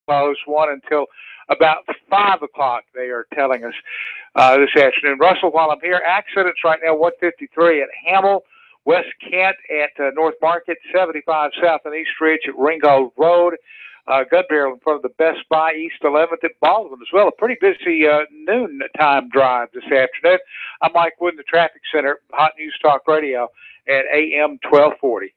closed, one until about 5 o'clock, they are telling us this afternoon. Russell, while I'm here, accidents right now 153 at Hamel, West Kent at North Market, 75 South and East Ridge at Ringgold Road. Gun barrel in front of the Best Buy, East 11th at Baldwin as well. A pretty busy noon time drive this afternoon. I'm Mike Wood in the Traffic Center, Hot News Talk Radio at AM 1240.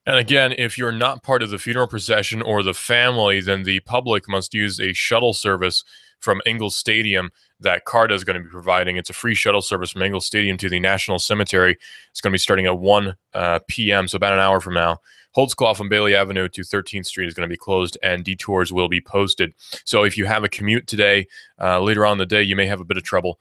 And again, if you're not part of the funeral procession or the family, then the public must use a shuttle service from Ingalls Stadium that CARTA is going to be providing. It's a free shuttle service from Ingalls Stadium to the National Cemetery. It's going to be starting at 1 p.m., so about an hour from now. Holtzclough from Bailey Avenue to 13th Street is going to be closed, and detours will be posted. So if you have a commute today, later on in the day, you may have a bit of trouble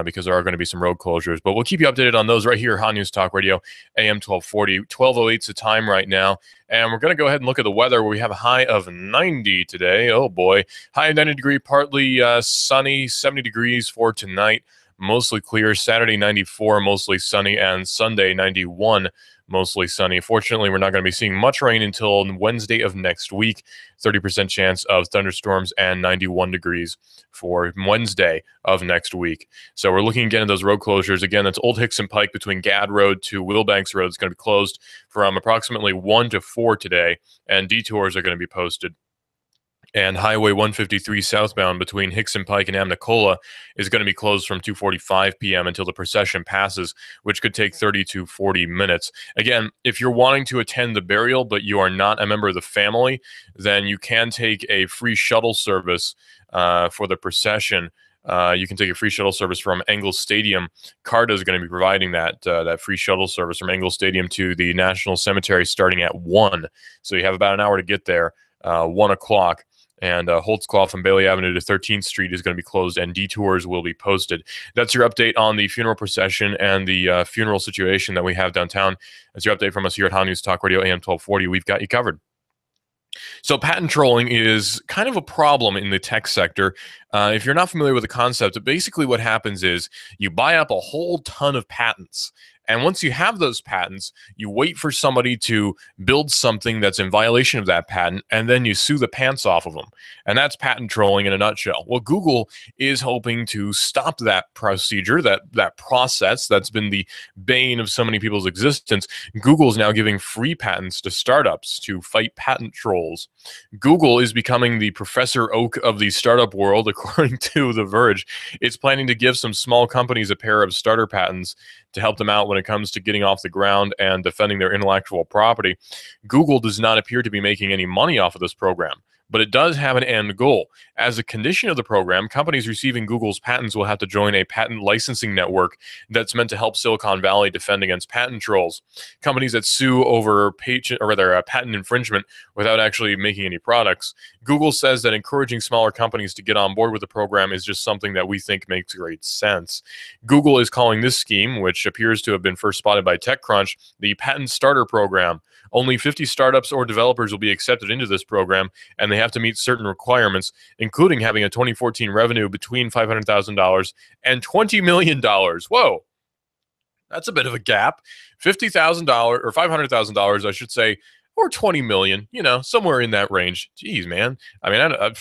because there are going to be some road closures. But we'll keep you updated on those right here, Hot News Talk Radio, AM 1240. 12:08 is the time right now. And we're going to go ahead and look at the weather, where we have a high of 90 today. Oh, boy. High of 90 degree, partly sunny, 70 degrees for tonight. Mostly clear. Saturday, 94, mostly sunny. And Sunday, 91, mostly sunny. Fortunately, we're not going to be seeing much rain until Wednesday of next week. 30% chance of thunderstorms and 91 degrees for Wednesday of next week. So we're looking again at those road closures. Again, that's Old Hickson Pike between Gadd Road to Willbanks Road. It's going to be closed from approximately 1 to 4 today, and detours are going to be posted. And Highway 153 southbound between Hickson Pike and Amnicola is going to be closed from 2:45 p.m. until the procession passes, which could take 30 to 40 minutes. Again, if you're wanting to attend the burial, but you are not a member of the family, then you can take a free shuttle service for the procession. You can take a free shuttle service from Ingalls Stadium. CARTA is going to be providing that free shuttle service from Ingalls Stadium to the National Cemetery starting at 1. So you have about an hour to get there, 1 o'clock. And Holtzclough from Bailey Avenue to 13th Street is going to be closed, and detours will be posted. That's your update on the funeral procession and the funeral situation that we have downtown. That's your update from us here at Hot News Talk Radio AM 1240. We've got you covered. So patent trolling is kind of a problem in the tech sector. If you're not familiar with the concept, basically what happens is you buy up a whole ton of patents. And once you have those patents, you wait for somebody to build something that's in violation of that patent, and then you sue the pants off of them. And that's patent trolling in a nutshell. Well, Google is hoping to stop that procedure, that process that's been the bane of so many people's existence. Google is now giving free patents to startups to fight patent trolls. Google is becoming the Professor Oak of the startup world, according to The Verge. It's planning to give some small companies a pair of starter patents to help them out when it comes to getting off the ground and defending their intellectual property. Google does not appear to be making any money off of this program, but it does have an end goal. As a condition of the program, companies receiving Google's patents will have to join a patent licensing network that's meant to help Silicon Valley defend against patent trolls. Companies that sue over patent infringement without actually making any products. Google says that encouraging smaller companies to get on board with the program is just something that we think makes great sense. Google is calling this scheme, which appears to have been first spotted by TechCrunch, the Patent Starter Program. Only 50 startups or developers will be accepted into this program, and they have to meet certain requirements, including having a 2014 revenue between $500,000 and $20 million. Whoa, that's a bit of a gap. $50,000 or $500,000, I should say, or 20 million, somewhere in that range. Jeez, man. I mean,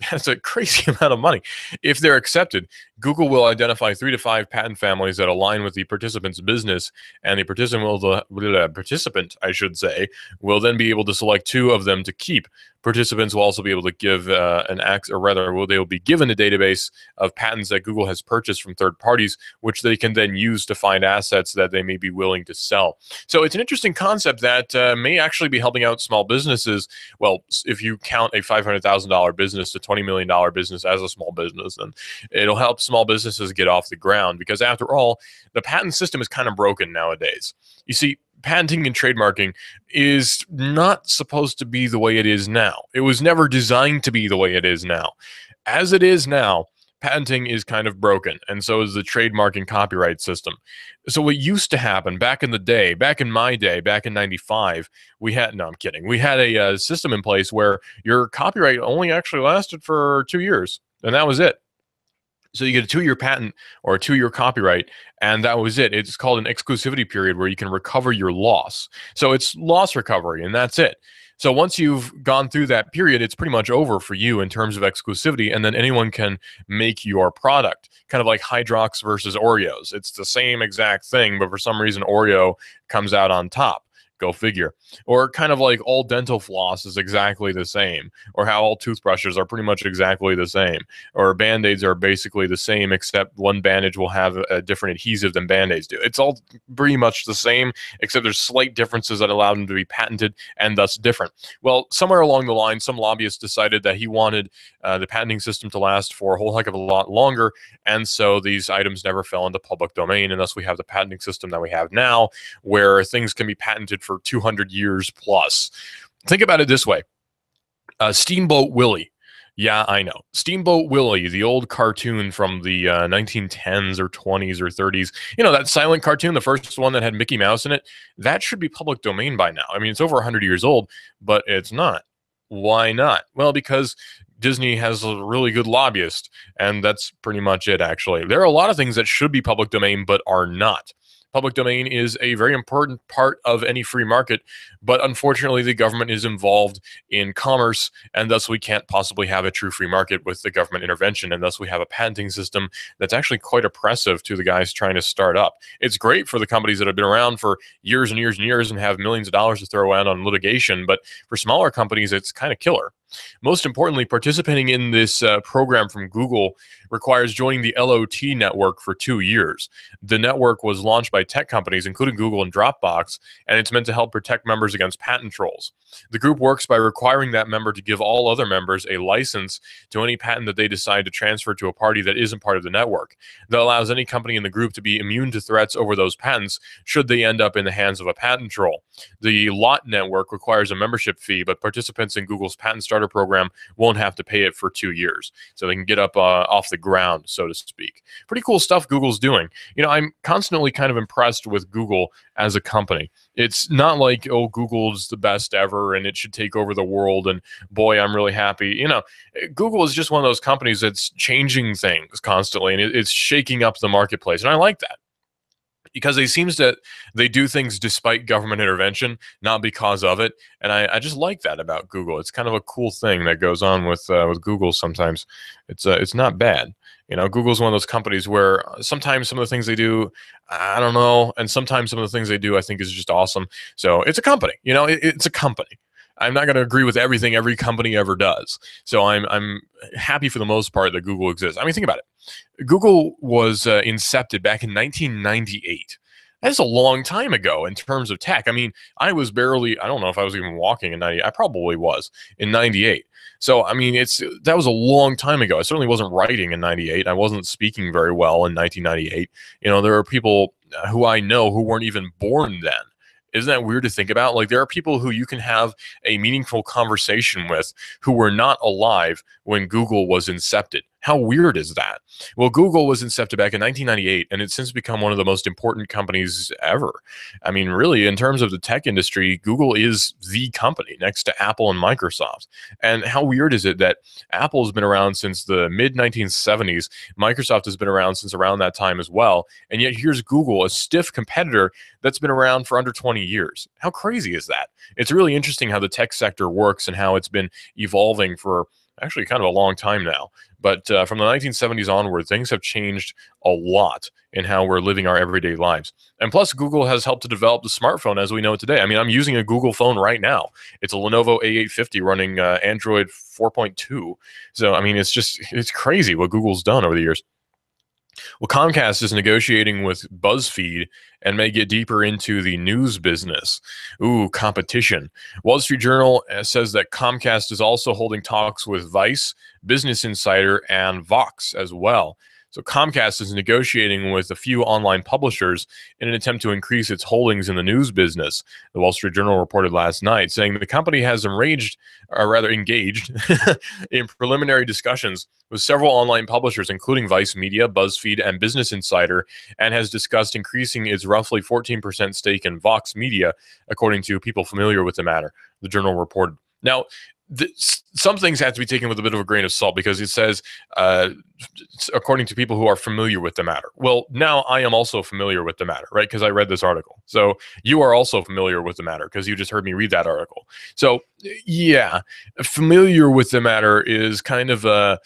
that's a crazy amount of money. If they're accepted, Google will identify 3 to 5 patent families that align with the participant's business, and the participant, I should say, will then be able to select 2 of them to keep. Participants will also be able to give they will be given a database of patents that Google has purchased from third parties, which they can then use to find assets that they may be willing to sell. So it's an interesting concept that may actually be helping out small businesses. Well, if you count a $500,000 business to $20 million business as a small business, then it'll help small businesses get off the ground, because after all, the patent system is kind of broken nowadays. You see, patenting and trademarking is not supposed to be the way it is now. It was never designed to be the way it is now. As it is now, patenting is kind of broken, and so is the trademark and copyright system. So what used to happen back in the day, back in my day, back in 95, we had a system in place where your copyright only actually lasted for 2 years, and that was it. So you get a 2-year patent or a 2-year copyright, and that was it. It's called an exclusivity period where you can recover your loss. So it's loss recovery, and that's it. So once you've gone through that period, it's pretty much over for you in terms of exclusivity, and then anyone can make your product. Kind of like Hydrox versus Oreos. It's the same exact thing, but for some reason Oreo comes out on top. Go figure. Or kind of like all dental floss is exactly the same, or how all toothbrushes are pretty much exactly the same, or Band-Aids are basically the same, except one bandage will have a different adhesive than Band-Aids do. It's all pretty much the same, except there's slight differences that allow them to be patented and thus different. Well, somewhere along the line, some lobbyist decided that he wanted the patenting system to last for a whole heck of a lot longer, and so these items never fell into public domain, and thus we have the patenting system that we have now, where things can be patented for 200 years plus. Think about it this way. Steamboat Willie. Yeah, I know. Steamboat Willie, the old cartoon from the 1910s or 20s or 30s. You know, that silent cartoon, the first one that had Mickey Mouse in it, that should be public domain by now. I mean, it's over 100 years old, but it's not. Why not? Well, because Disney has a really good lobbyist, and that's pretty much it, actually. There are a lot of things that should be public domain, but are not. Public domain is a very important part of any free market, but unfortunately the government is involved in commerce, and thus we can't possibly have a true free market with the government intervention, and thus we have a patenting system that's actually quite oppressive to the guys trying to start up. It's great for the companies that have been around for years and years and years and have millions of dollars to throw around on litigation, but for smaller companies, it's kind of killer. Most importantly, participating in this program from Google requires joining the LOT network for 2 years. The network was launched by tech companies, including Google and Dropbox, and it's meant to help protect members against patent trolls. The group works by requiring that member to give all other members a license to any patent that they decide to transfer to a party that isn't part of the network. That allows any company in the group to be immune to threats over those patents should they end up in the hands of a patent troll. The LOT network requires a membership fee, but participants in Google's patent starter program won't have to pay it for 2 years, so they can get up off the ground, so to speak. Pretty cool stuff Google's doing. You know, I'm constantly kind of impressed with Google as a company. It's not like, oh, Google's the best ever and it should take over the world, and boy, I'm really happy. You know, Google is just one of those companies that's changing things constantly, and it's shaking up the marketplace, and I like that. Because it seems that they do things despite government intervention, not because of it, and I just like that about Google. It's kind of a cool thing that goes on with Google sometimes. It's not bad. You know, Google's one of those companies where sometimes some of the things they do, I don't know, and sometimes some of the things they do I think is just awesome. So it's a company. You know, it's a company. I'm not going to agree with everything every company ever does. So I'm happy for the most part that Google exists. I mean, think about it. Google was incepted back in 1998. That's a long time ago in terms of tech. I mean, I was barely, I don't know if I was even walking in 90. I probably was in 98. So, I mean, that was a long time ago. I certainly wasn't writing in 98. I wasn't speaking very well in 1998. You know, there are people who I know who weren't even born then. Isn't that weird to think about? Like, there are people who you can have a meaningful conversation with who were not alive when Google was incepted. How weird is that? Well, Google was incepted back in 1998, and it's since become one of the most important companies ever. I mean, really, in terms of the tech industry, Google is the company next to Apple and Microsoft. And how weird is it that Apple has been around since the mid-1970s, Microsoft has been around since around that time as well, and yet here's Google, a stiff competitor that's been around for under 20 years. How crazy is that? It's really interesting how the tech sector works and how it's been evolving for actually kind of a long time now. But from the 1970s onward, things have changed a lot in how we're living our everyday lives. And plus, Google has helped to develop the smartphone as we know it today. I mean, I'm using a Google phone right now. It's a Lenovo A850 running Android 4.2. So, I mean, it's crazy what Google's done over the years. Well, Comcast is negotiating with BuzzFeed and may get deeper into the news business. Ooh, competition. Wall Street Journal says that Comcast is also holding talks with Vice, Business Insider, and Vox as well. So Comcast is negotiating with a few online publishers in an attempt to increase its holdings in the news business. The Wall Street Journal reported last night, saying the company has engaged in preliminary discussions with several online publishers, including Vice Media, BuzzFeed, and Business Insider, and has discussed increasing its roughly 14% stake in Vox Media, according to people familiar with the matter, the Journal reported. Now, some things have to be taken with a bit of a grain of salt, because it says, according to people who are familiar with the matter. Well, now I am also familiar with the matter, right? Because I read this article. So you are also familiar with the matter because you just heard me read that article. So yeah, familiar with the matter is kind of a,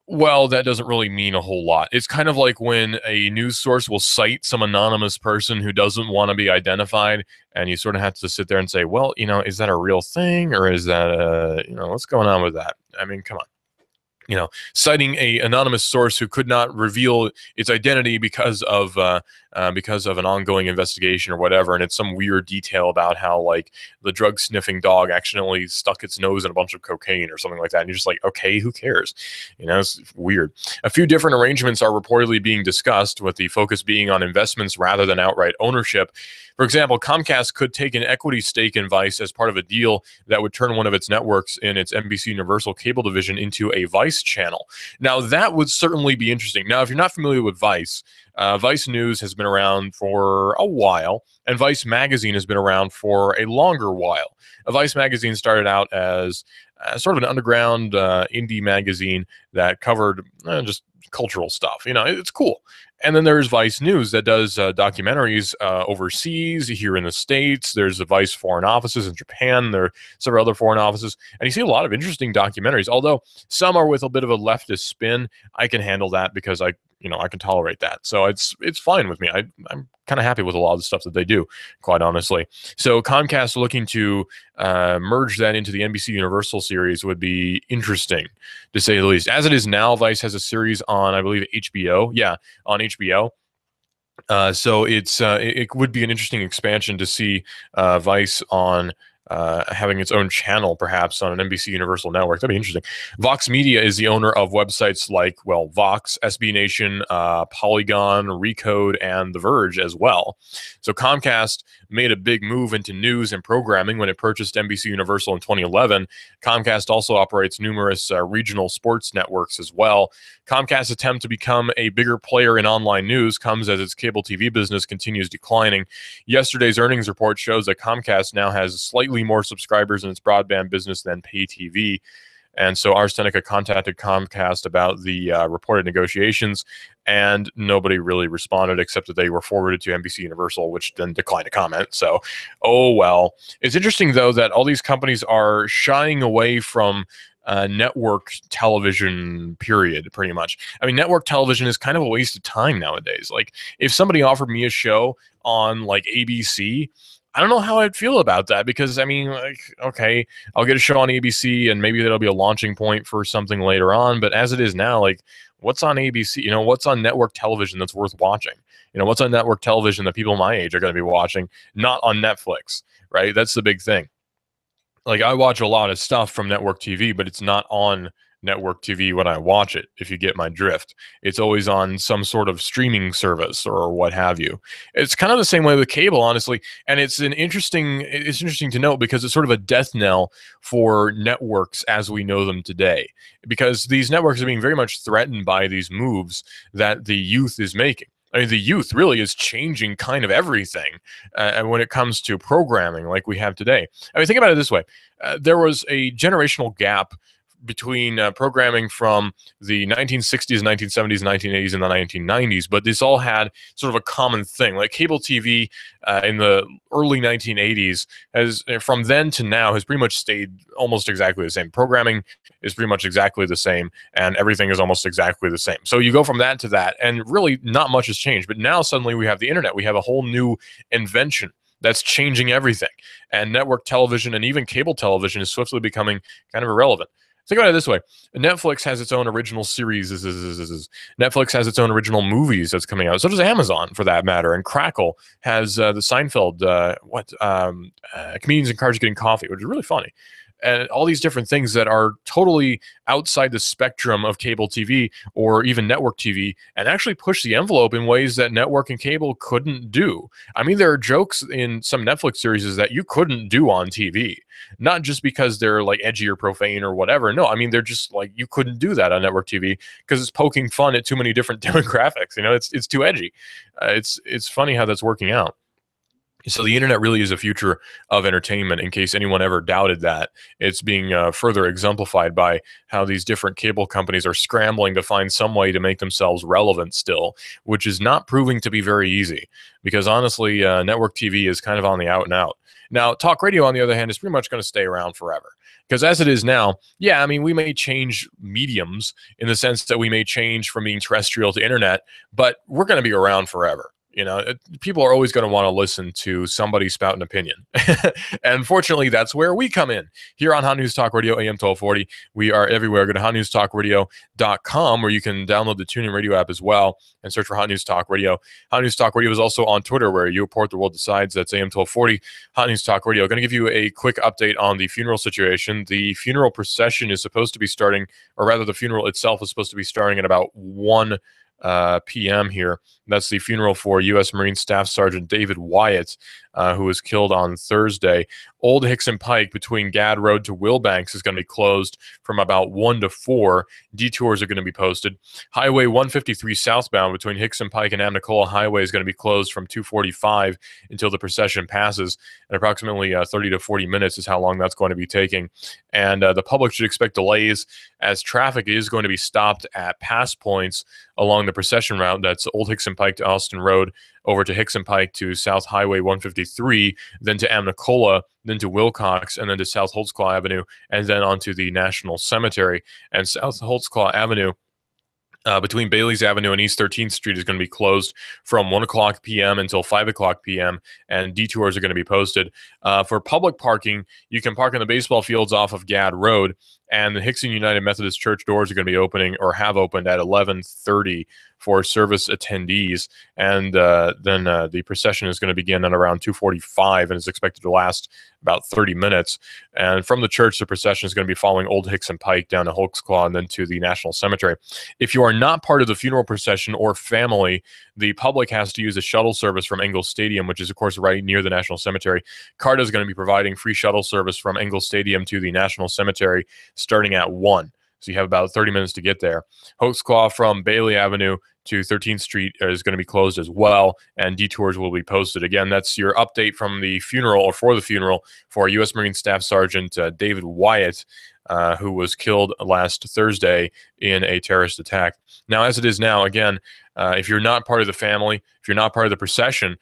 well, that doesn't really mean a whole lot. It's kind of like when a news source will cite some anonymous person who doesn't want to be identified, and you sort of have to sit there and say, well, is that a real thing, or is that, what's going on with that? I mean, come on. Citing a anonymous source who could not reveal its identity because of an ongoing investigation or whatever, and it's some weird detail about how, like, the drug sniffing dog accidentally stuck its nose in a bunch of cocaine or something like that, and you're just like, okay, who cares? It's weird. A few different arrangements are reportedly being discussed, with the focus being on investments rather than outright ownership. For example, Comcast could take an equity stake in Vice as part of a deal that would turn one of its networks in its NBC Universal cable division into a Vice channel. Now, that would certainly be interesting. Now, if you're not familiar with Vice, Vice News has been around for a while, and Vice Magazine has been around for a longer while. Vice Magazine started out as sort of an underground indie magazine that covered just cultural stuff. It's cool. And then there's Vice News that does documentaries overseas, here in the States. There's the Vice foreign offices in Japan. There are several other foreign offices. And you see a lot of interesting documentaries, although some are with a bit of a leftist spin. I can handle that because I can tolerate that. So it's fine with me. I'm kind of happy with a lot of the stuff that they do, quite honestly. So Comcast looking to merge that into the NBC Universal series would be interesting, to say the least. As it is now, Vice has a series on, I believe, HBO. Yeah, on HBO. So it would be an interesting expansion to see Vice on having its own channel, perhaps on an NBC Universal network. That'd be interesting. Vox Media is the owner of websites like, well, Vox, SB Nation, Polygon, Recode, and The Verge as well. So Comcast made a big move into news and programming when it purchased NBC Universal in 2011. Comcast also operates numerous regional sports networks as well. Comcast's attempt to become a bigger player in online news comes as its cable TV business continues declining. Yesterday's earnings report shows that Comcast now has slightly more subscribers in its broadband business than pay TV. And so Ars Technica contacted Comcast about the reported negotiations, and nobody really responded except that they were forwarded to NBC Universal, which then declined to comment. So, oh well. It's interesting, though, that all these companies are shying away from network television, period, pretty much. I mean, network television is kind of a waste of time nowadays. Like, if somebody offered me a show on, like, ABC, I don't know how I'd feel about that, because, I mean, like, okay, I'll get a show on ABC and maybe that'll be a launching point for something later on. But as it is now, like, what's on ABC? What's on network television that's worth watching? What's on network television that people my age are going to be watching, not on Netflix, right? That's the big thing. Like, I watch a lot of stuff from network TV, but it's not on network TV when I watch it, if you get my drift. It's always on some sort of streaming service or what have you. It's kind of the same way with cable, honestly. And it's interesting to note, because it's sort of a death knell for networks as we know them today, because these networks are being very much threatened by these moves that the youth is making. I mean, the youth really is changing kind of everything and when it comes to programming like we have today. I mean, think about it this way. There was a generational gap between programming from the 1960s, 1970s, 1980s, and the 1990s, but this all had sort of a common thing. Like, cable TV in the early 1980s has, from then to now, has pretty much stayed almost exactly the same. Programming is pretty much exactly the same, and everything is almost exactly the same. So you go from that to that, and really not much has changed. But now suddenly we have the internet. We have a whole new invention that's changing everything. And network television and even cable television is swiftly becoming kind of irrelevant. Think about it this way. Netflix has its own original series. Netflix has its own original movies that's coming out. So does Amazon, for that matter. And Crackle has the Seinfeld, Comedians in Cars Getting Coffee, which is really funny. And all these different things that are totally outside the spectrum of cable TV or even network TV, and actually push the envelope in ways that network and cable couldn't do. I mean, there are jokes in some Netflix series that you couldn't do on TV, not just because they're like edgy or profane or whatever. No, I mean, they're just like, you couldn't do that on network TV because it's poking fun at too many different demographics. It's too edgy. It's funny how that's working out. So the internet really is a future of entertainment, in case anyone ever doubted that. It's being further exemplified by how these different cable companies are scrambling to find some way to make themselves relevant still, which is not proving to be very easy, because honestly, network TV is kind of on the out and out. Now, talk radio, on the other hand, is pretty much going to stay around forever. Because as it is now, yeah, I mean, we may change mediums in the sense that we may change from being terrestrial to internet, but we're going to be around forever. People are always going to want to listen to somebody spout an opinion. And fortunately, that's where we come in. Here on Hot News Talk Radio, AM 1240, we are everywhere. Go to hotnewstalkradio.com, where you can download the TuneIn Radio app as well and search for Hot News Talk Radio. Hot News Talk Radio is also on Twitter, where you report the world decides. That's AM 1240, Hot News Talk Radio. Going to give you a quick update on the funeral situation. The funeral procession is supposed to be starting, or rather the funeral itself is supposed to be starting at about 1 p.m. here. That's the funeral for U.S. Marine Staff Sergeant David Wyatt, who was killed on Thursday. Old Hickson Pike between Gad Road to Wilbanks is going to be closed from about 1 to 4. Detours are going to be posted. Highway 153 southbound between Hickson Pike and Amnicola Highway is going to be closed from 2:45 until the procession passes. And approximately 30 to 40 minutes is how long that's going to be taking. And the public should expect delays, as traffic is going to be stopped at pass points along the procession route. That's Old Hickson Pike to Austin Road, over to Hickson Pike to South Highway 153, then to Amnicola, then to Wilcox, and then to South Holtzclaw Avenue, and then onto the National Cemetery. And South Holtzclaw Avenue, between Bailey's Avenue and East 13th Street, is going to be closed from 1 o'clock p.m. until 5 o'clock p.m., and detours are going to be posted. For public parking, you can park in the baseball fields off of Gad Road, and the Hickson United Methodist Church doors are going to be opening, or have opened, at 11:30 for service attendees. And then the procession is going to begin at around 2:45 and is expected to last about 30 minutes. And from the church, the procession is going to be following Old Hickson Pike down to Holtzclaw and then to the National Cemetery. If you are not part of the funeral procession or family, the public has to use a shuttle service from Engel Stadium, which is, of course, right near the National Cemetery. CARTA is going to be providing free shuttle service from Engel Stadium to the National Cemetery starting at 1. So you have about 30 minutes to get there. Holtzclaw from Bailey Avenue to 13th Street is going to be closed as well, and detours will be posted. Again, that's your update from the funeral, or for the funeral, for U.S. Marine Staff Sergeant David Wyatt, who was killed last Thursday in a terrorist attack. Now, as it is now, again, if you're not part of the family, if you're not part of the procession,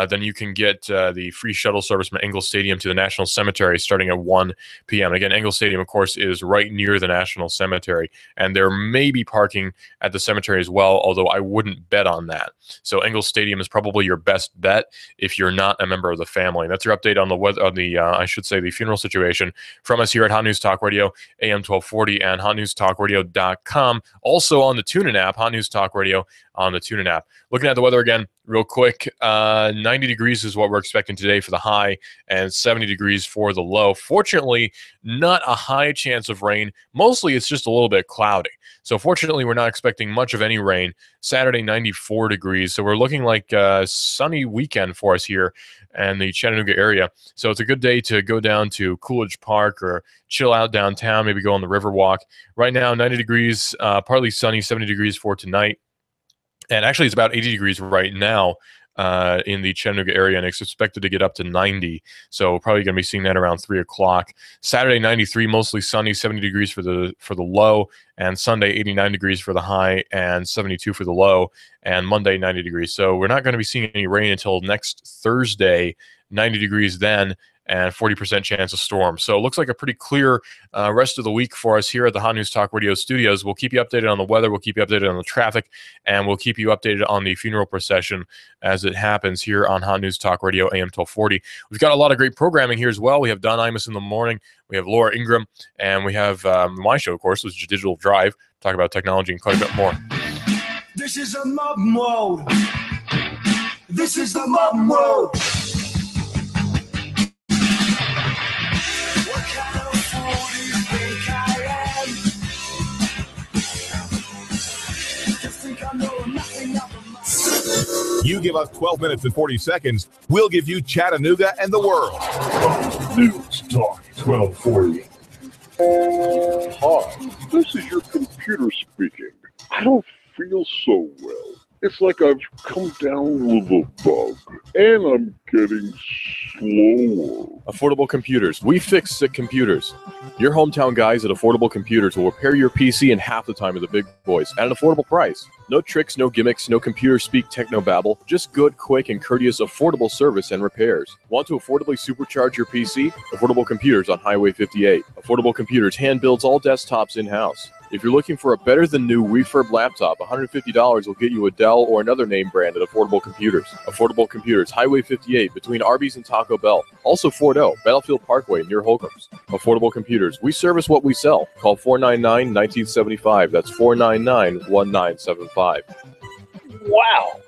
then you can get the free shuttle service from Engel Stadium to the National Cemetery starting at 1 p.m. Again, Engel Stadium, of course, is right near the National Cemetery, and there may be parking at the cemetery as well, although I wouldn't bet on that. So Engel Stadium is probably your best bet if you're not a member of the family. That's your update on the weather, on the I should say, the funeral situation from us here at Hot News Talk Radio, AM 1240, and hotnewstalkradio.com. Also on the TuneIn app, Hot News Talk Radio on the TuneIn app. Looking at the weather again, real quick, 90 degrees is what we're expecting today for the high, and 70 degrees for the low. Fortunately, not a high chance of rain. Mostly it's just a little bit cloudy. So fortunately, we're not expecting much of any rain. Saturday, 94 degrees. So we're looking like a sunny weekend for us here in the Chattanooga area. So it's a good day to go down to Coolidge Park or chill out downtown, maybe go on the Riverwalk. Right now, 90 degrees, partly sunny, 70 degrees for tonight. And actually, it's about 80 degrees right now in the Chattanooga area, and it's expected to get up to 90. So we're probably going to be seeing that around 3 o'clock. Saturday, 93, mostly sunny, 70 degrees for the low, and Sunday, 89 degrees for the high, and 72 for the low, and Monday, 90 degrees. So we're not going to be seeing any rain until next Thursday, 90 degrees then, and 40% chance of storm. So it looks like a pretty clear rest of the week for us here at the Hot News Talk Radio studios. We'll keep you updated on the weather. We'll keep you updated on the traffic, and we'll keep you updated on the funeral procession as it happens here on Hot News Talk Radio, AM 1240. We've got a lot of great programming here as well. We have Don Imus in the morning. We have Laura Ingram, and we have my show, of course, which is Digital Drive. Talk about technology and quite a bit more. This is a mob mode. This is the mob mode. You give us 12 minutes and 40 seconds, we'll give you Chattanooga and the world. News Talk 1240. Hi, this is your computer speaking. I don't feel so well. It's like I've come down with a bug, and I'm getting slower. Affordable Computers. We fix sick computers. Your hometown guys at Affordable Computers will repair your PC in half the time of the big boys at an affordable price. No tricks, no gimmicks, no computer speak techno babble. Just good, quick, and courteous affordable service and repairs. Want to affordably supercharge your PC? Affordable Computers on Highway 58. Affordable Computers hand builds all desktops in-house. If you're looking for a better than new refurb laptop, $150 will get you a Dell or another name brand at Affordable Computers. Affordable Computers, Highway 58 between Arby's and Taco Bell. Also Fort O, Battlefield Parkway near Holcomb's. Affordable Computers, we service what we sell. Call 499-1975. That's 499-1975. Wow,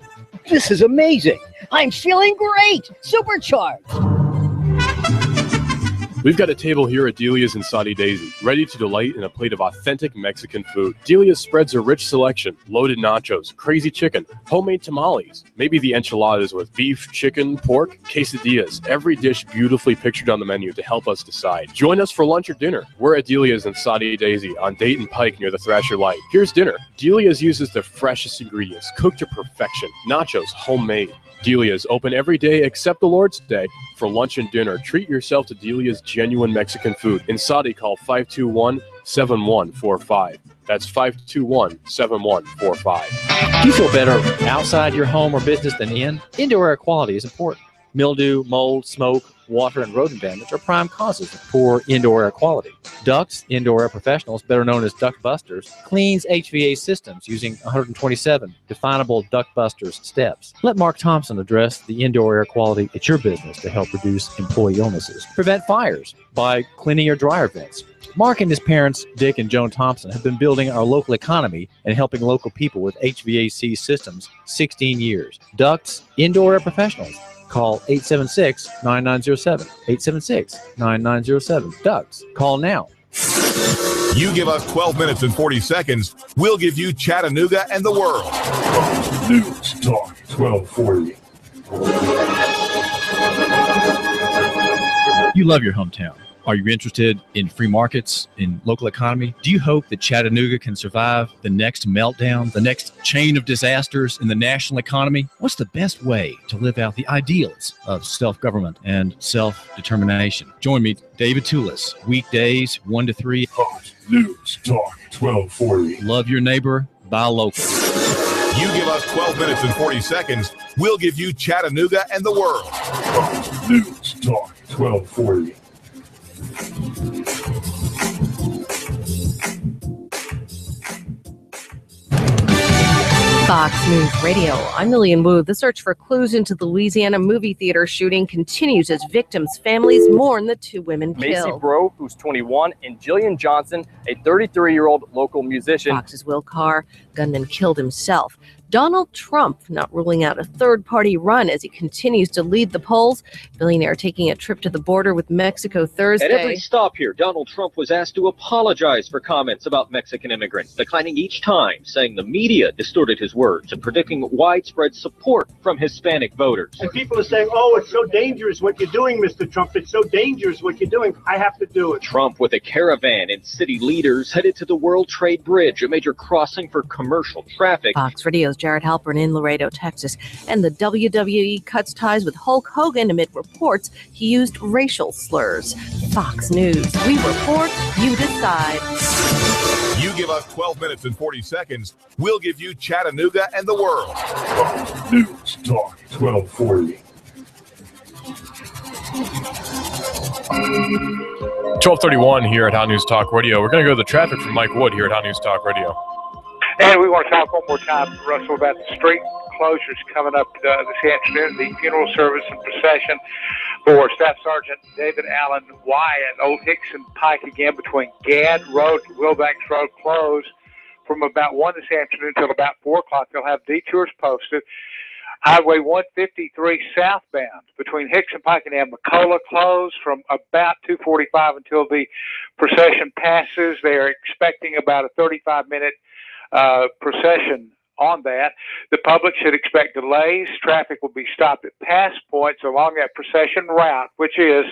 this is amazing. I'm feeling great. Supercharged. We've got a table here at Delia's in Saudi Daisy, ready to delight in a plate of authentic Mexican food. Delia's spreads a rich selection, loaded nachos, crazy chicken, homemade tamales, maybe the enchiladas with beef, chicken, pork, quesadillas. Every dish beautifully pictured on the menu to help us decide. Join us for lunch or dinner. We're at Delia's in Saudi Daisy on Dayton Pike near the Thrasher Light. Here's dinner. Delia's uses the freshest ingredients, cooked to perfection. Nachos, homemade. Delia's open every day except the Lord's Day. For lunch and dinner, treat yourself to Delia's genuine Mexican food. In Saudi, call 521-7145. That's 521-7145. You feel better outside your home or business than in? Indoor air quality is important. Mildew, mold, smoke, water, and rodent damage are prime causes of poor indoor air quality. Ducts Indoor Air Professionals, better known as Duct Busters, cleans HVAC systems using 127 definable Duct Busters steps. Let Mark Thompson address the indoor air quality at your business to help reduce employee illnesses. Prevent fires by cleaning your dryer vents. Mark and his parents, Dick and Joan Thompson, have been building our local economy and helping local people with HVAC systems 16 years. Ducts Indoor Air Professionals. Call 876-9907. 876-9907. Ducks. Call now. You give us 12 minutes and 40 seconds, we'll give you Chattanooga and the world. News Talk 1240. You love your hometown. Are you interested in free markets, in local economy? Do you hope that Chattanooga can survive the next meltdown, the next chain of disasters in the national economy? What's the best way to live out the ideals of self-government and self-determination? Join me, David Toulis, weekdays 1 to 3. Hot News Talk 1240. Love your neighbor, buy local. You give us 12 minutes and 40 seconds, we'll give you Chattanooga and the world. Hot News Talk 1240. Fox News Radio. I'm Lillian Wu. The search for clues into the Louisiana movie theater shooting continues as victims' families mourn the two women killed. Macy Bro, who's 21, and Jillian Johnson, a 33-year-old local musician. Fox's Will Carr, gunman killed himself. Donald Trump not ruling out a third-party run as he continues to lead the polls. Billionaire taking a trip to the border with Mexico Thursday. At every stop here, Donald Trump was asked to apologize for comments about Mexican immigrants, declining each time, saying the media distorted his words and predicting widespread support from Hispanic voters. And people are saying, oh, it's so dangerous what you're doing, Mr. Trump. It's so dangerous what you're doing. I have to do it. Trump with a caravan and city leaders headed to the World Trade Bridge, a major crossing for commercial traffic. Fox Radio's Jared Halpern in Laredo, Texas. And the WWE cuts ties with Hulk Hogan amid reports he used racial slurs. Fox News. We report, you decide. You give us 12 minutes and 40 seconds, we'll give you Chattanooga and the world. Hot News Talk 1240. 12:31 here at Hot News Talk Radio. We're going to go to the traffic from Mike Wood here at Hot News Talk Radio. And we want to talk one more time, Russell, about the street closures coming up this afternoon, the funeral service and procession for Staff Sergeant David Allen Wyatt. Old Hickson Pike again between Gadd Road and Wilbanks Road closed from about 1 this afternoon until about 4 o'clock. They'll have detours posted. Highway 153 southbound between Hickson Pike and Amnicola closed from about 2:45 until the procession passes. They're expecting about a 35-minute procession on that. The public should expect delays. Traffic will be stopped at pass points along that procession route, which is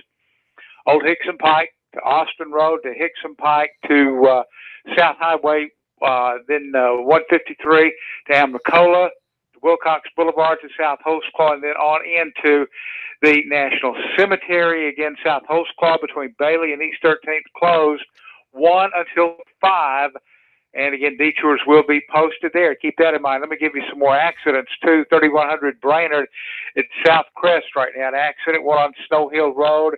Old Hickson Pike to Austin Road to Hickson Pike to South Highway, then 153 to Amnicola, Wilcox Boulevard to South Holtzclaw, and then on into the National Cemetery. Again, South Holtzclaw between Bailey and East 13th closed 1 until 5. And again, detours will be posted there. Keep that in mind. Let me give you some more accidents too. 3100 Brainerd at South Crest right now. An accident, one on Snow Hill Road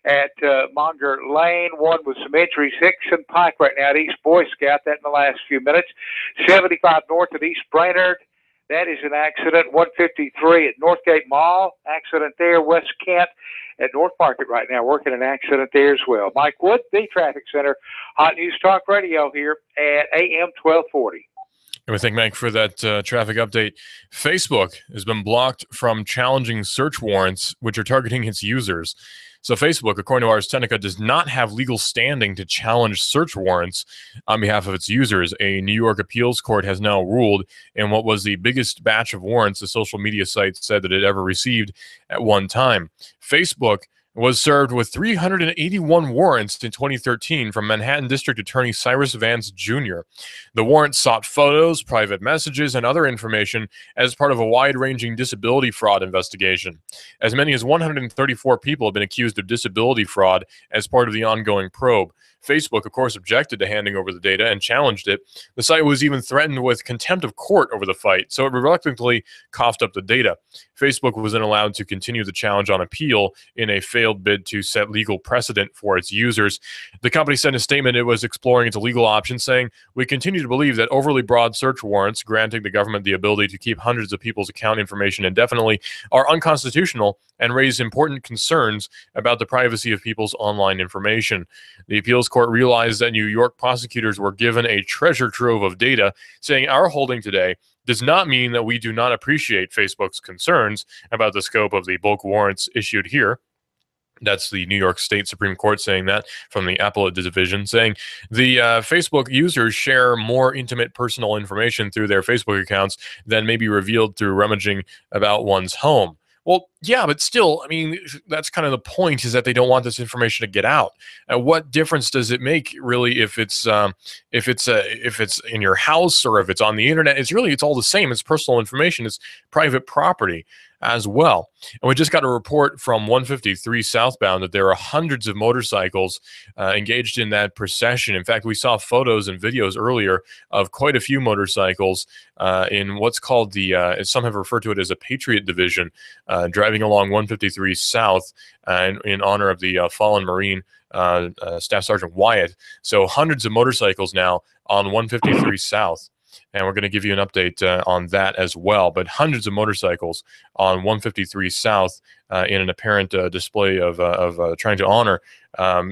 at Monger Lane. One with some injuries. Hickson Pike right now at East Boy Scout. That in the last few minutes. 75 North at East Brainerd. That is an accident. 153 at Northgate Mall. Accident there. West Kent at North Market right now. Working an accident there as well. Mike Wood, the Traffic Center. Hot News Talk Radio here at AM 1240. And we thank Mike for that traffic update. Facebook has been blocked from challenging search warrants, which are targeting its users. So Facebook, according to Ars Technica, does not have legal standing to challenge search warrants on behalf of its users. A New York appeals court has now ruled in what was the biggest batch of warrants the social media site said that it ever received at one time. Facebook was served with 381 warrants in 2013 from Manhattan District Attorney Cyrus Vance Jr. The warrants sought photos, private messages, and other information as part of a wide-ranging disability fraud investigation. As many as 134 people have been accused of disability fraud as part of the ongoing probe. Facebook, of course, objected to handing over the data and challenged it. The site was even threatened with contempt of court over the fight, so it reluctantly coughed up the data. Facebook was then allowed to continue the challenge on appeal in a failed bid to set legal precedent for its users. The company said in a statement it was exploring its legal options, saying, "We continue to believe that overly broad search warrants granting the government the ability to keep hundreds of people's account information indefinitely are unconstitutional and raise important concerns about the privacy of people's online information." The appeals court realized that New York prosecutors were given a treasure trove of data, saying, "Our holding today does not mean that we do not appreciate Facebook's concerns about the scope of the bulk warrants issued here." That's the New York State Supreme Court saying that from the appellate division, saying the Facebook users share more intimate personal information through their Facebook accounts than may be revealed through rummaging about one's home. Well, yeah, but still, I mean, that's kind of the point, is that they don't want this information to get out. What difference does it make, really, if it's in your house or if it's on the internet? It's all the same. It's personal information. It's private property as well. And we just got a report from 153 southbound that there are hundreds of motorcycles engaged in that procession. In fact, we saw photos and videos earlier of quite a few motorcycles in what's called some have referred to it as a Patriot Division, driving along 153 South in honor of the fallen Marine Staff Sergeant Wyatt. So hundreds of motorcycles now on 153 South. And we're going to give you an update on that as well. But hundreds of motorcycles on 153 South in an apparent display of trying to honor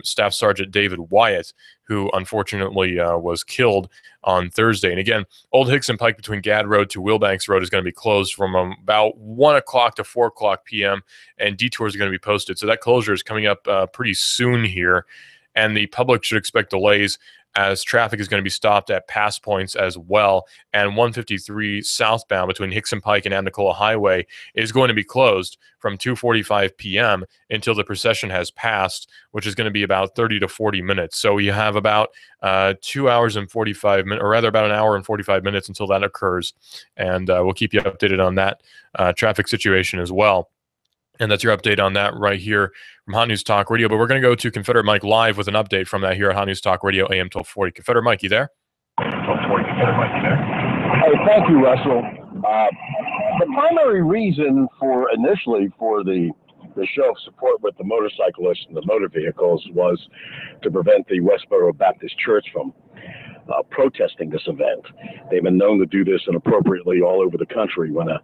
Staff Sergeant David Wyatt, who unfortunately was killed on Thursday. And again, Old Hickson Pike between Gad Road to Wilbanks Road is going to be closed from about 1 o'clock to 4 o'clock p.m. and detours are going to be posted. So that closure is coming up pretty soon here. And the public should expect delays as traffic is going to be stopped at pass points as well. And 153 southbound between Hickson Pike and Anacola Highway is going to be closed from 2:45 p.m. until the procession has passed, which is going to be about 30 to 40 minutes. So you have about 2 hours and 45 minutes, or rather about an hour and 45 minutes until that occurs. And we'll keep you updated on that traffic situation as well. And that's your update on that right here from Hot News Talk Radio. But we're going to go to Confederate Mike live with an update from that here at Hot News Talk Radio, AM 1240. Confederate Mike, you there? Hey, thank you, Russell. The primary reason initially for the show of support with the motorcyclists and the motor vehicles was to prevent the Westboro Baptist Church from protesting this event. They've been known to do this inappropriately all over the country. When a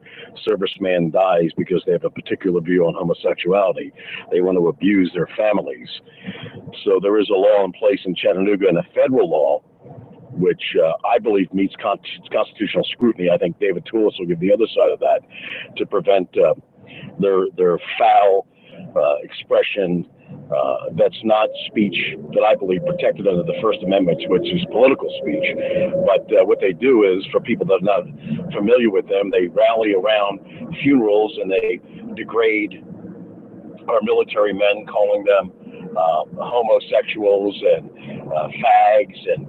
serviceman dies because they have a particular view on homosexuality, they want to abuse their families. So there is a law in place in Chattanooga, and a federal law, which I believe meets constitutional scrutiny. I think David Toulis will give the other side of that, to prevent their foul expression that's not speech that I believe protected under the First Amendment, which is political speech. But what they do is, for people that are not familiar with them, they rally around funerals and they degrade our military men, calling them homosexuals and fags and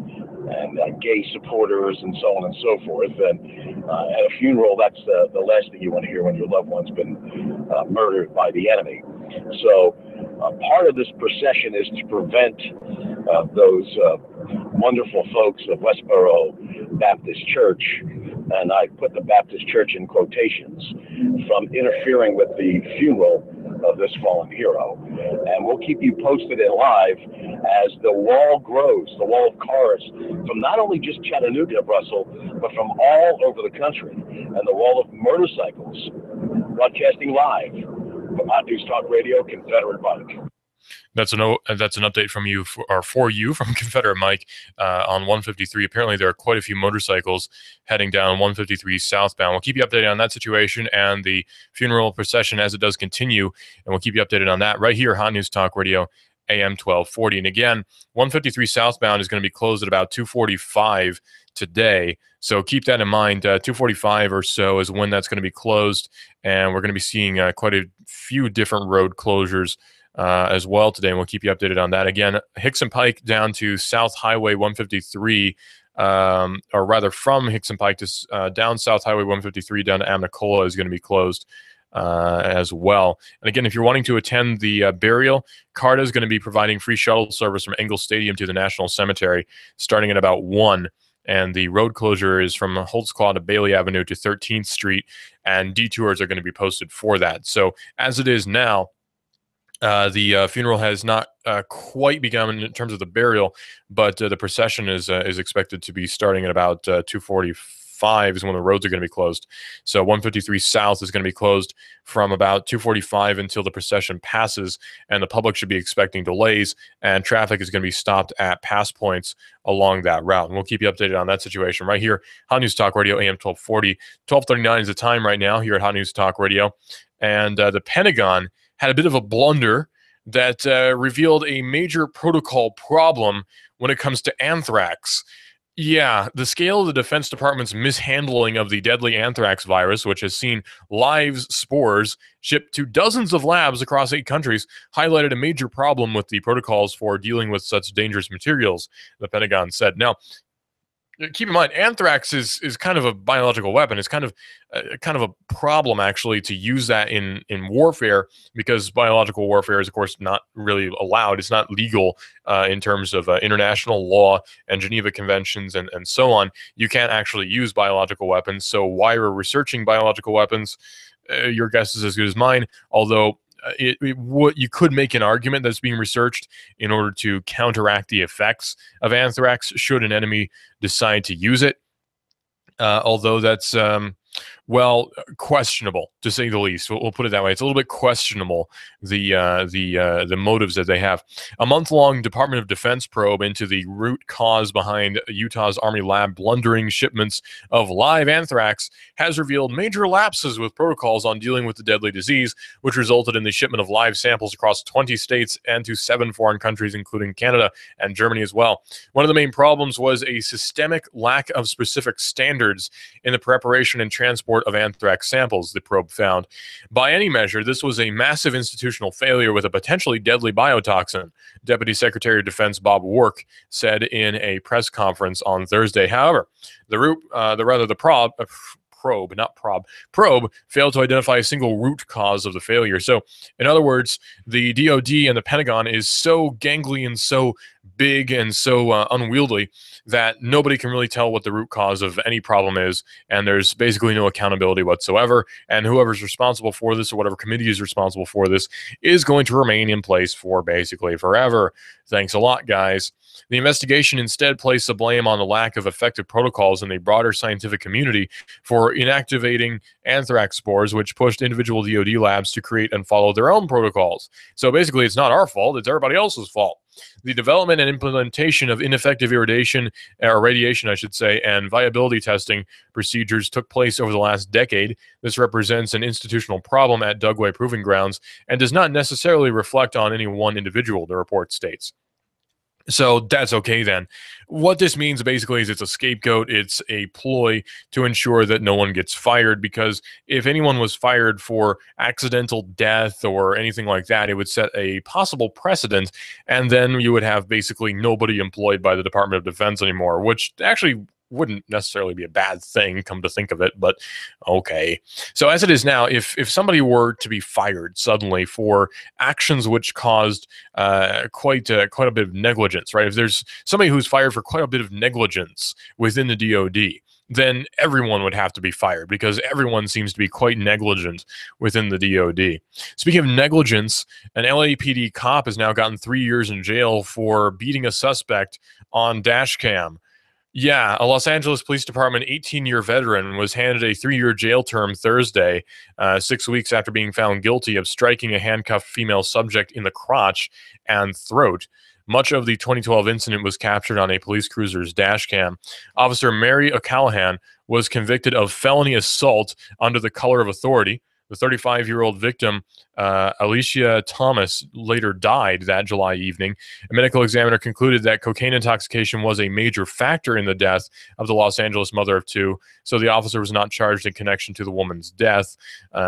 gay supporters and so on and so forth. And at a funeral, that's the last thing you want to hear when your loved one's been murdered by the enemy. So part of this procession is to prevent those wonderful folks of Westboro Baptist Church, and I put the Baptist Church in quotations, from interfering with the funeral of this fallen hero. And we'll keep you posted and live as the wall grows, the wall of cars, from not only just Chattanooga, Russell, but from all over the country, and the wall of motorcycles, broadcasting live from Hot News Talk Radio, Confederate Mike. That's an update from you for you from Confederate Mike on 153. Apparently, there are quite a few motorcycles heading down 153 southbound. We'll keep you updated on that situation and the funeral procession as it does continue, and we'll keep you updated on that right here, Hot News Talk Radio, AM 1240. And again, 153 southbound is going to be closed at about 2:45 today, so keep that in mind. 2:45 or so is when that's going to be closed, and we're going to be seeing quite a few different road closures as well today, and we'll keep you updated on that. Again, Hickson Pike down to South Highway 153, or rather from Hickson Pike to down South Highway 153 down to Amnicola is going to be closed as well. And again, if you're wanting to attend the burial, CARTA is going to be providing free shuttle service from Ingalls Stadium to the National Cemetery starting at about 1. And the road closure is from Holtzclaw to Bailey Avenue to 13th Street, and detours are going to be posted for that. So as it is now, the funeral has not quite begun in terms of the burial, but the procession is expected to be starting at about 2:45 is when the roads are going to be closed. So 153 South is going to be closed from about 2:45 until the procession passes, and the public should be expecting delays, and traffic is going to be stopped at pass points along that route. And we'll keep you updated on that situation right here, Hot News Talk Radio, AM 1240. 12:39 is the time right now here at Hot News Talk Radio, and the Pentagon had a bit of a blunder that revealed a major protocol problem when it comes to anthrax. Yeah, the scale of the Defense Department's mishandling of the deadly anthrax virus, which has seen live spores shipped to dozens of labs across 8 countries, highlighted a major problem with the protocols for dealing with such dangerous materials, the Pentagon said. Now, keep in mind, anthrax is kind of a biological weapon. It's kind of a problem, actually, to use that in warfare, because biological warfare is, of course, not really allowed. It's not legal in terms of international law and Geneva Conventions and so on. You can't actually use biological weapons. So why we're researching biological weapons, your guess is as good as mine, although you could make an argument that's being researched in order to counteract the effects of anthrax should an enemy decide to use it. Although that's questionable, to say the least. We'll put it that way. It's a little bit questionable, the motives that they have. A month-long Department of Defense probe into the root cause behind Utah's Army lab blundering shipments of live anthrax has revealed major lapses with protocols on dealing with the deadly disease, which resulted in the shipment of live samples across 20 states and to 7 foreign countries, including Canada and Germany as well. One of the main problems was a systemic lack of specific standards in the preparation and transport of anthrax samples, the probe found. By any measure, this was a massive institutional failure with a potentially deadly biotoxin, Deputy Secretary of Defense Bob Work said in a press conference on Thursday. However, probe failed to identify a single root cause of the failure. So, in other words, the DoD and the Pentagon is so gangly and so big and so unwieldy that nobody can really tell what the root cause of any problem is, and there's basically no accountability whatsoever, and whoever's responsible for this, or whatever committee is responsible for this, is going to remain in place for basically forever. Thanks a lot, guys. The investigation instead placed the blame on the lack of effective protocols in the broader scientific community for inactivating anthrax spores, which pushed individual DoD labs to create and follow their own protocols. So basically, it's not our fault, it's everybody else's fault. The development and implementation of ineffective radiation, I should say, and viability testing procedures took place over the last decade. This represents an institutional problem at Dugway Proving Grounds and does not necessarily reflect on any one individual, the report states. So that's okay then. What this means basically is it's a scapegoat. It's a ploy to ensure that no one gets fired, because if anyone was fired for accidental death or anything like that, it would set a possible precedent, and then you would have basically nobody employed by the Department of Defense anymore, which actually wouldn't necessarily be a bad thing, come to think of it, but okay. So as it is now, if somebody were to be fired suddenly for actions which caused quite a bit of negligence, right? If there's somebody who's fired for quite a bit of negligence within the DoD, then everyone would have to be fired, because everyone seems to be quite negligent within the DoD. Speaking of negligence, an LAPD cop has now gotten 3 years in jail for beating a suspect on dash cam. Yeah, a Los Angeles Police Department 18-year veteran was handed a 3-year jail term Thursday, 6 weeks after being found guilty of striking a handcuffed female subject in the crotch and throat. Much of the 2012 incident was captured on a police cruiser's dash cam. Officer Mary O'Callahan was convicted of felony assault under the color of authority. The 35-year-old victim, Alicia Thomas, later died that July evening. A medical examiner concluded that cocaine intoxication was a major factor in the death of the Los Angeles mother of two, so the officer was not charged in connection to the woman's death.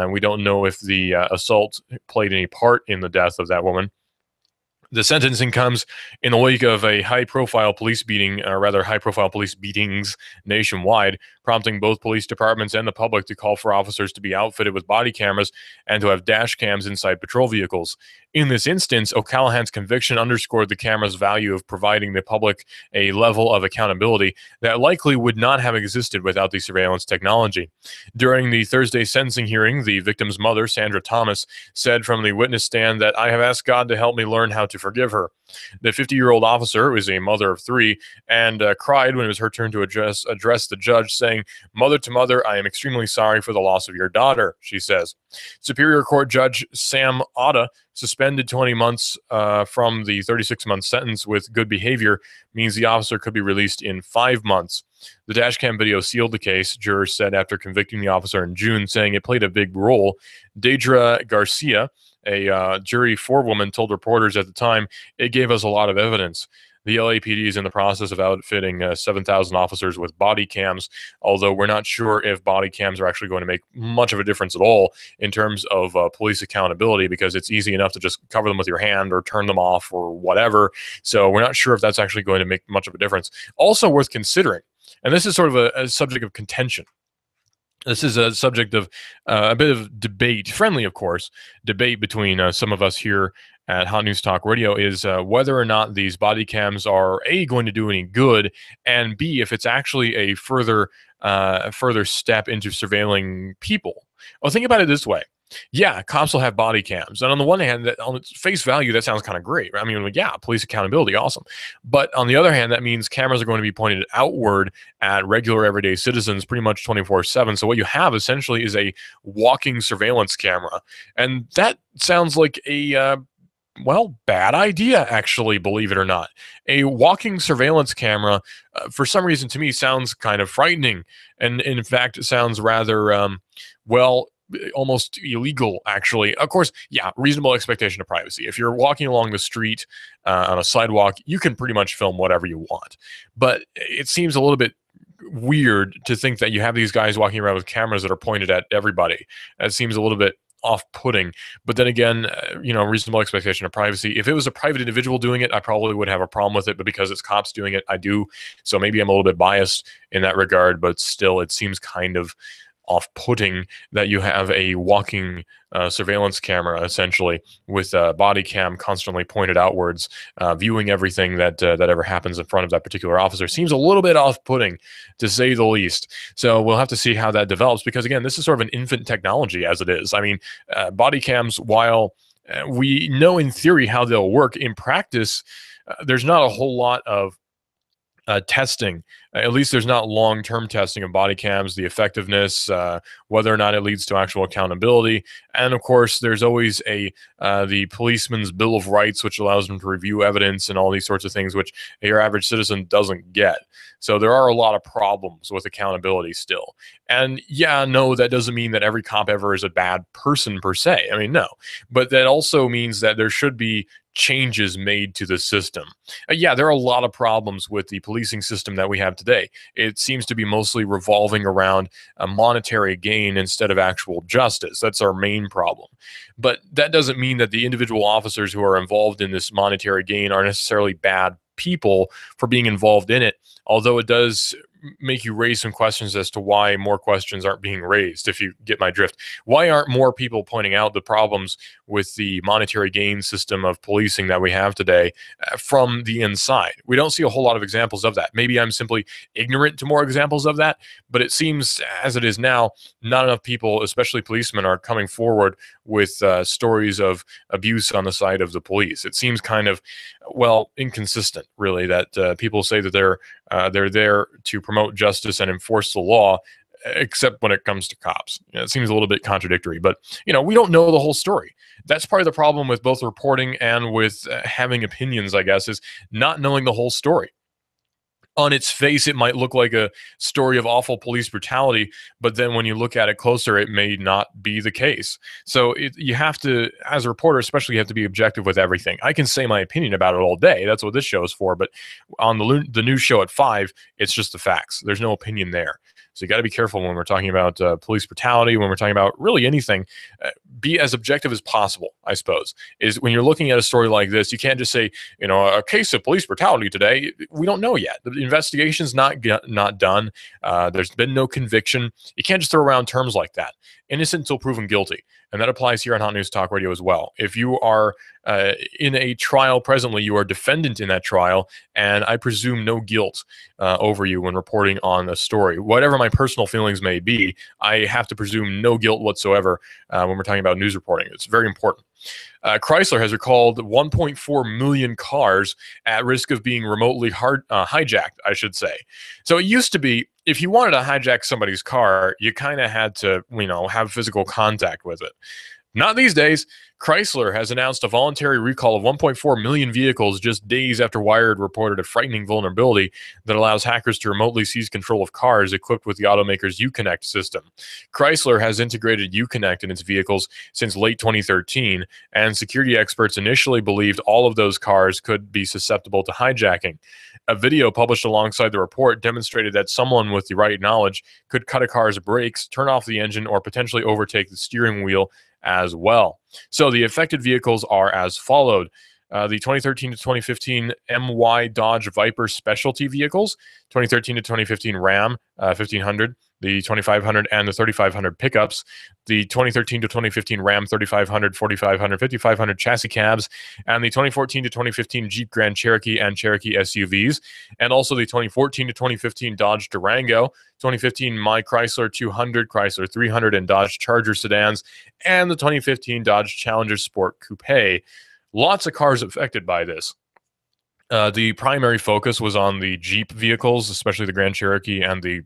We don't know if the assault played any part in the death of that woman. The sentencing comes in the wake of a high-profile police beating, or rather high-profile police beatings nationwide, prompting both police departments and the public to call for officers to be outfitted with body cameras and to have dash cams inside patrol vehicles. In this instance, O'Callahan's conviction underscored the camera's value of providing the public a level of accountability that likely would not have existed without the surveillance technology. During the Thursday sentencing hearing, the victim's mother, Sandra Thomas, said from the witness stand that, "I have asked God to help me learn how to forgive her." The 50-year-old officer was a mother of three and cried when it was her turn to address the judge, saying, "Mother to mother, I am extremely sorry for the loss of your daughter," she says. Superior Court Judge Sam Otta suspended 20 months from the 36-month sentence with good behavior means the officer could be released in 5 months. The dashcam video sealed the case, jurors said after convicting the officer in June, saying it played a big role. Deidre Garcia, a jury forewoman, told reporters at the time, "It gave us a lot of evidence." The LAPD is in the process of outfitting 7,000 officers with body cams, although we're not sure if body cams are actually going to make much of a difference at all in terms of police accountability, because it's easy enough to just cover them with your hand or turn them off or whatever. So we're not sure if that's actually going to make much of a difference. Also worth considering, and this is sort of a subject of contention. This is a subject of a bit of debate, friendly, of course, debate between some of us here at Hot News Talk Radio, is whether or not these body cams are A, going to do any good, and B, if it's actually a further step into surveilling people. Well, think about it this way. Yeah, cops will have body cams. And on the one hand, on its face value, that sounds kind of great. I mean, yeah, police accountability, awesome. But on the other hand, that means cameras are going to be pointed outward at regular everyday citizens pretty much 24/7. So what you have essentially is a walking surveillance camera. And that sounds like a bad idea, actually, believe it or not. A walking surveillance camera, for some reason, to me, sounds kind of frightening. And in fact, it sounds rather, almost illegal, actually. Of course, yeah, reasonable expectation of privacy. If you're walking along the street on a sidewalk, you can pretty much film whatever you want. But it seems a little bit weird to think that you have these guys walking around with cameras that are pointed at everybody. That seems a little bit off-putting. But then again, reasonable expectation of privacy. If it was a private individual doing it, I probably would have a problem with it, but because it's cops doing it, I do. So maybe I'm a little bit biased in that regard, but still, it seems kind of off-putting that you have a walking surveillance camera, essentially, with a body cam constantly pointed outwards, viewing everything that ever happens in front of that particular officer. Seems a little bit off-putting, to say the least. So we'll have to see how that develops, because, again, this is sort of an infant technology as it is. I mean, body cams, while we know in theory how they'll work, in practice, there's not a whole lot of testing. At least there's not long-term testing of body cams, the effectiveness, whether or not it leads to actual accountability. And of course, there's always the policeman's Bill of Rights, which allows them to review evidence and all these sorts of things, which your average citizen doesn't get. So there are a lot of problems with accountability still. And yeah, no, that doesn't mean that every cop ever is a bad person per se. I mean, no. But that also means that there should be changes made to the system. Yeah, there are a lot of problems with the policing system that we have today. It seems to be mostly revolving around a monetary gain instead of actual justice. That's our main problem. But that doesn't mean that the individual officers who are involved in this monetary gain are necessarily bad people for being involved in it, although it does make you raise some questions as to why more questions aren't being raised, if you get my drift. Why aren't more people pointing out the problems with the monetary gain system of policing that we have today from the inside? We don't see a whole lot of examples of that. Maybe I'm simply ignorant to more examples of that, but it seems as it is now, not enough people, especially policemen, are coming forward with stories of abuse on the side of the police. It seems kind of, well, inconsistent, really, that people say that they're there to promote justice and enforce the law, except when it comes to cops. It seems a little bit contradictory, but we don't know the whole story. That's part of the problem with both reporting and with having opinions, I guess, is not knowing the whole story. On its face, it might look like a story of awful police brutality, but then when you look at it closer, it may not be the case. So you have to, as a reporter especially, you have to be objective with everything. I can say my opinion about it all day. That's what this show is for. But on the news show at 5, it's just the facts. There's no opinion there. So you got to be careful when we're talking about police brutality, when we're talking about really anything. Be as objective as possible, I suppose. Is when you're looking at a story like this, you can't just say, a case of police brutality today. We don't know yet. The investigation's not done. There's been no conviction. You can't just throw around terms like that. Innocent until proven guilty. And that applies here on Hot News Talk Radio as well. If you are in a trial presently, you are defendant in that trial, and I presume no guilt over you when reporting on a story. Whatever my personal feelings may be, I have to presume no guilt whatsoever when we're talking about news reporting. It's very important. Chrysler has recalled 1.4 million cars at risk of being remotely hijacked, I should say. So it used to be, if you wanted to hijack somebody's car, you kind of had to, have physical contact with it. Not these days. Chrysler has announced a voluntary recall of 1.4 million vehicles just days after Wired reported a frightening vulnerability that allows hackers to remotely seize control of cars equipped with the automaker's Uconnect system. Chrysler has integrated Uconnect in its vehicles since late 2013, and security experts initially believed all of those cars could be susceptible to hijacking. A video published alongside the report demonstrated that someone with the right knowledge could cut a car's brakes, turn off the engine, or potentially overtake the steering wheel as well. So the affected vehicles are as followed. The 2013 to 2015 MY Dodge Viper specialty vehicles, 2013 to 2015 Ram 1500, the 2500 and the 3500 pickups, the 2013 to 2015 Ram 3500, 4500, 5500 chassis cabs, and the 2014 to 2015 Jeep Grand Cherokee and Cherokee SUVs, and also the 2014 to 2015 Dodge Durango, 2015 My Chrysler 200, Chrysler 300, and Dodge Charger sedans, and the 2015 Dodge Challenger Sport Coupe. Lots of cars affected by this. The primary focus was on the Jeep vehicles, especially the Grand Cherokee and the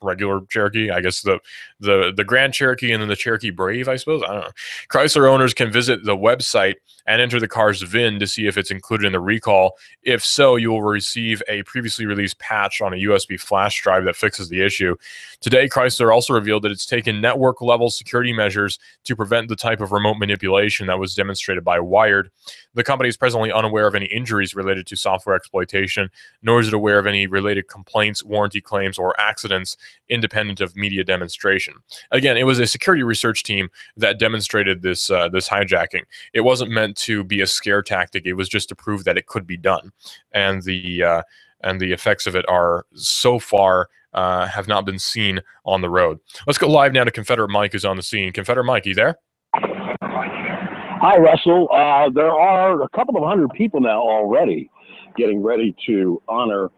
regular Cherokee. I guess the Grand Cherokee and then the Cherokee Brave, I suppose. I don't know. Chrysler owners can visit the website and enter the car's VIN to see if it's included in the recall. If so, you will receive a previously released patch on a USB flash drive that fixes the issue. Today, Chrysler also revealed that it's taken network-level security measures to prevent the type of remote manipulation that was demonstrated by Wired. The company is presently unaware of any injuries related to software exploitation, nor is it aware of any related complaints, warranty claims, or accidents independent of media demonstration. Again, it was a security research team that demonstrated this hijacking. It wasn't meant to be a scare tactic. It was just to prove that it could be done. And the effects of it are so far have not been seen on the road. Let's go live now to Confederate Mike, who's on the scene. Confederate Mike, you there? Hi, Russell. There are a couple of hundred people now already getting ready to honor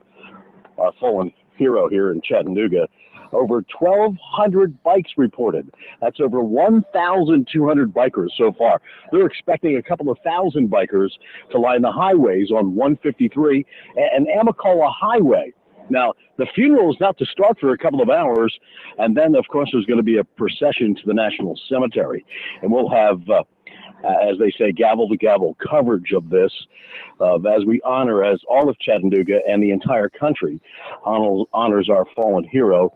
our fallen hero here in Chattanooga. Over 1,200 bikes reported. That's over 1,200 bikers so far. They're expecting a couple of thousand bikers to line the highways on 153 and Amicalola Highway. Now, the funeral is not to start for a couple of hours, and then, of course, there's going to be a procession to the National Cemetery. And we'll have, as they say, gavel-to-gavel coverage of this as we honor, as all of Chattanooga and the entire country honors our fallen hero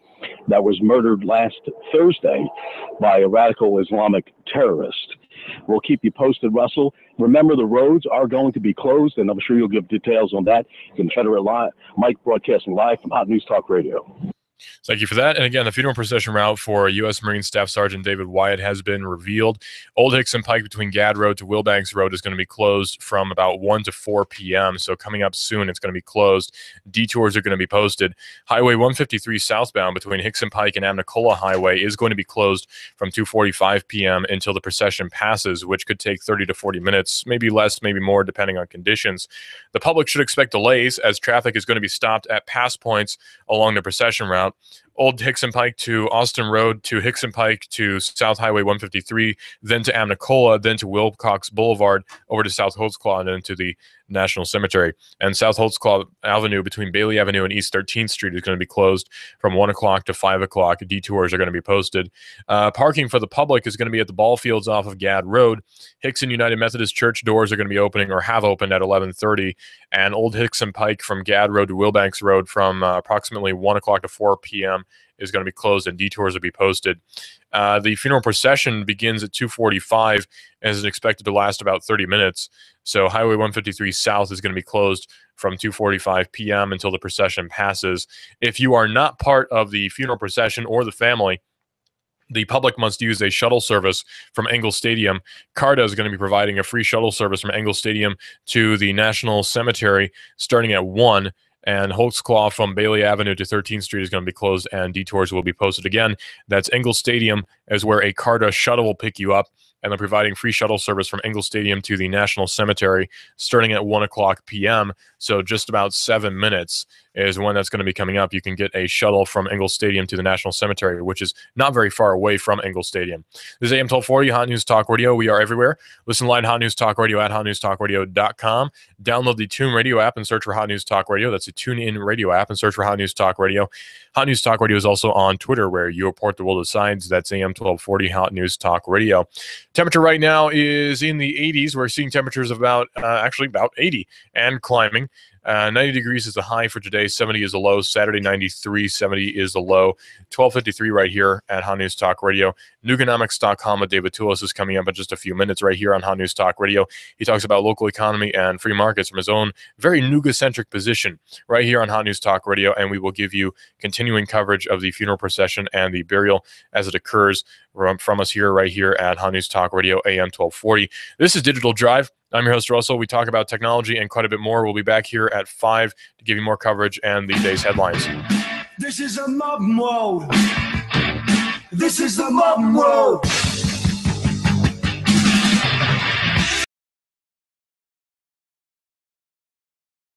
that was murdered last Thursday by a radical Islamic terrorist. We'll keep you posted, Russell. Remember, the roads are going to be closed, and I'm sure you'll give details on that. Confederate Mike broadcasting live from Hot News Talk Radio. Thank you for that. And again, the funeral procession route for U.S. Marine Staff Sergeant David Wyatt has been revealed. Old Hickson Pike between Gad Road to Wilbanks Road is going to be closed from about 1 to 4 p.m. So coming up soon, it's going to be closed. Detours are going to be posted. Highway 153 southbound between Hickson Pike and Amnicola Highway is going to be closed from 2:45 p.m. until the procession passes, which could take 30 to 40 minutes, maybe less, maybe more, depending on conditions. The public should expect delays as traffic is going to be stopped at pass points along the procession route. Old Hickson Pike to Austin Road, to Hickson Pike to South Highway 153, then to Amnicola, then to Wilcox Boulevard, over to South Holtzclaw, and then to the National Cemetery. And South Holtzclaw Avenue between Bailey Avenue and East 13th Street is going to be closed from 1 o'clock to 5 o'clock. Detours are going to be posted. Parking for the public is going to be at the ball fields off of Gad Road. Hickson United Methodist Church doors are going to be opening or have opened at 11:30. And Old Hickson Pike from Gad Road to Wilbanks Road from approximately 1 o'clock to 4 p.m. is going to be closed, and detours will be posted. The funeral procession begins at 2:45 and is expected to last about 30 minutes. So Highway 153 South is going to be closed from 2:45 p.m. until the procession passes. If you are not part of the funeral procession or the family, the public must use a shuttle service from Engel Stadium. CARTA is going to be providing a free shuttle service from Engel Stadium to the National Cemetery starting at 1. And Holtzclaw from Bailey Avenue to 13th Street is going to be closed, and detours will be posted again. That's Engel Stadium, is where a CARTA shuttle will pick you up, and they're providing free shuttle service from Engel Stadium to the National Cemetery starting at 1 o'clock p.m. So just about 7 minutes is when that's going to be coming up. You can get a shuttle from Engel Stadium to the National Cemetery, which is not very far away from Engel Stadium. This is AM 1240, Hot News Talk Radio. We are everywhere. Listen live to Hot News Talk Radio at hotnewstalkradio.com. Download the Tune Radio app and search for Hot News Talk Radio. That's the TuneIn Radio app and search for Hot News Talk Radio. Hot News Talk Radio is also on Twitter, where you report the world of science. That's AM 1240, Hot News Talk Radio. Temperature right now is in the 80s. We're seeing temperatures of about 80 and climbing. 90 degrees is the high for today. 70 is the low. Saturday, 93. 70 is the low. 12:53 right here at Hot News Talk Radio. Nuganomics.com with David Toulis is coming up in just a few minutes right here on Hot News Talk Radio. He talks about local economy and free markets from his own very Nuga-centric position right here on Hot News Talk Radio, and we will give you continuing coverage of the funeral procession and the burial as it occurs from us here right here at Hot News Talk Radio, AM 1240. This is Digital Drive. I'm your host, Russell. We talk about technology and quite a bit more. We'll be back here at 5 to give you more coverage and the day's headlines. This is a mob mode. This is the mob mode.